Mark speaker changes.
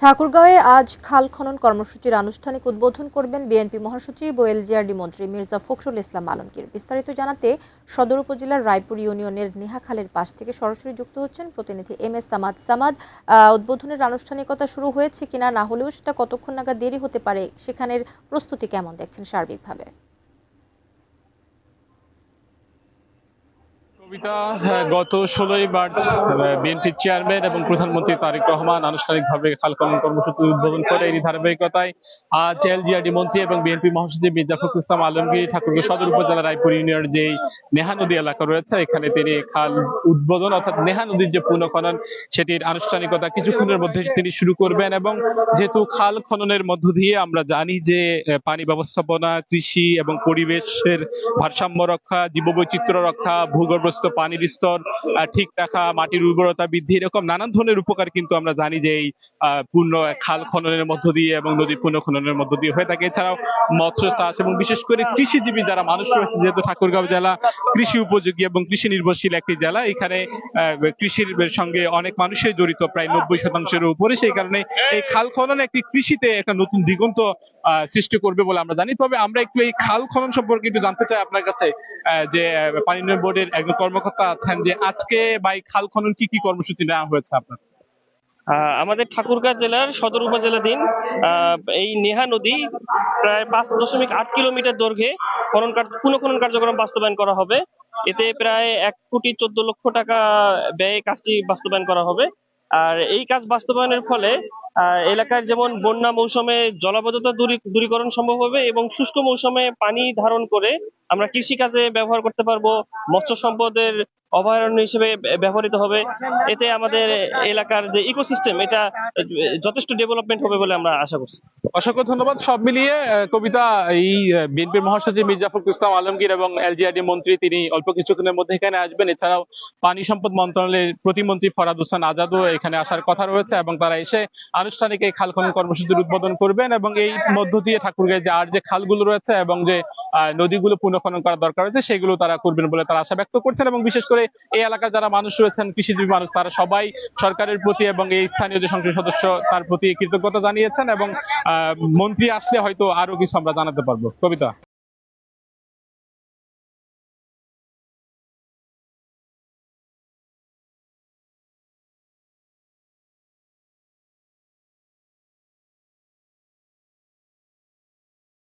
Speaker 1: ঠাকুরগাঁওয়ে আজ খাল খনন কর্মসূচির আনুষ্ঠানিক উদ্বোধন করবেন বিএনপি মহাসচিব ও এলজিআরডি মন্ত্রী মির্জা ফখরুল ইসলাম আলমগীর। বিস্তারিত জানাতে সদর উপজেলার রায়পুর ইউনিয়নের নেহা খালের পাশ থেকে সরাসরি যুক্ত হচ্ছেন প্রতিনিধি এম.এস. সামাদ। উদ্বোধনের আনুষ্ঠানিকতা শুরু হয়েছে কিনা, না হলেও সেটা কতক্ষণ নাগাদ দেরি হতে পারে, সেখানের প্রস্তুতি কেমন দেখছেন সার্বিকভাবে?
Speaker 2: গত 16ই মার্চ বিএনপির চেয়ারম্যান এবং প্রধানমন্ত্রী তারেক রহমান আনুষ্ঠানিকভাবে খাল খনন কর্মসূচি উদ্বোধন করে এই ধারাবাহিকতায় আজ এলজিআরডি মন্ত্রী এবং বিএনপি মহাসচিব মির্জা ফখরুল ইসলাম আলমগীর ঠাকুরগাঁও সদর উপজেলা রায়পুর ইউনিয়নের যে নেহা নদী এলাকা রয়েছে এখানে তিনি খাল উদ্বোধন অর্থাৎ নেহা নদীর যে পুনঃখনন সেটির আনুষ্ঠানিকতা কিছুক্ষণের মধ্যে তিনি শুরু করবেন। এবং যেহেতু খাল খননের মধ্য দিয়ে আমরা জানি যে পানি ব্যবস্থাপনা, কৃষি এবং পরিবেশের ভারসাম্য রক্ষা, জীববৈচিত্র্য রক্ষা, ভূগর্ভস্থ পানির স্তর ঠিক রাখা, মাটির উর্বরতা বৃদ্ধি, এরকম নানান ধরনের উপকার কিন্তু আমরা জানি যে এই পূর্ণ খাল খননের মধ্য দিয়ে এবং নদী পূর্ণ খননের মধ্য দিয়ে হয়ে থাকে। এছাড়াও মৎস্য চাষ এবং বিশেষ করে কৃষিজীবী যারা মানুষ রয়েছে, যেহেতু ঠাকুরগাঁও জেলা কৃষি উপযোগী এবং কৃষি নির্ভরশীল একটি জেলা, এখানে কৃষির সঙ্গে অনেক মানুষই জড়িত, প্রায় 90%-এর উপরে। সেই কারণে এই খাল খনন একটি কৃষিতে একটা নতুন দিগন্ত সৃষ্টি করবে বলে আমরা জানি। তবে আমরা একটু এই খাল খনন সম্পর্কে একটু জানতে চাই আপনার কাছে, যে পানি উন্নয়ন বোর্ডের একজন কর্মকর্তা আছেন, যে আজকে বাই খাল খনন কি কি কর্মসূচি নেওয়া হয়েছে আপনার?
Speaker 3: আমাদের ঠাকুরগাঁও জেলার সদর উপজেলাধীন এই নেহা নদী প্রায় 5.8 কিলোমিটার দৈর্ঘ্যে পুনঃখনন কার্যক্রম বাস্তবায়ন করা হবে। এতে প্রায় 1,14,00,000 টাকা ব্যয়ে কাজটি বাস্তবায়ন করা হবে। আর এই কাজ বাস্তবায়নের ফলে এলাকার যেমন বন্যা মৌসুমে জলাবদ্ধতা দূরীকরণ সম্ভব হবে এবং শুষ্ক মৌসুমে পানি ধারণ করে আমরা কৃষিকাজে ব্যবহার করতে পারবো, মৎস্য সম্পদের অভয়ারণ্য হিসেবে ব্যবহৃত হবে। এতে আমাদের এলাকার যে ইকোসিস্টেম এটা যথেষ্ট ডেভেলপমেন্ট হবে বলে আমরা আশা করছি।
Speaker 2: অসংখ্য ধন্যবাদ। সব মিলিয়ে কবিতা, এই বিএনপির মহাসচিব মির্জা ফখরুল ইসলাম আলমগীর এবং এলজিআরডি মন্ত্রী তিনি অল্প কিছুক্ষণের মধ্যে এখানে আসবেন। এছাড়াও পানি সম্পদ মন্ত্রণালয়ের প্রতিমন্ত্রী ফরহাদ হোসেন আজাদও এখানে আসার কথা রয়েছে এবং তারা এসে আনুষ্ঠানিক এই খাল খনন কর্মসূচির উদ্বোধন করবেন। এবং এই মধ্য দিয়ে ঠাকুরগাঁয়ে যে আর যে খালগুলো রয়েছে এবং যে নদীগুলো পুনঃখনন করা দরকার রয়েছে সেগুলো তারা করবেন বলে তারা আশা ব্যক্ত করছেন। এবং বিশেষ করে এই এলাকার যারা মানুষ রয়েছেন, কৃষিজীবী মানুষ, তারা সবাই সরকারের প্রতি এবং এই স্থানীয় যে সংসদ সদস্য তার প্রতি কৃতজ্ঞতা জানিয়েছেন। এবং মন্ত্রী আসলে হয়তো আরো কিছু আমরা জানাতে পারবো। কবিতা।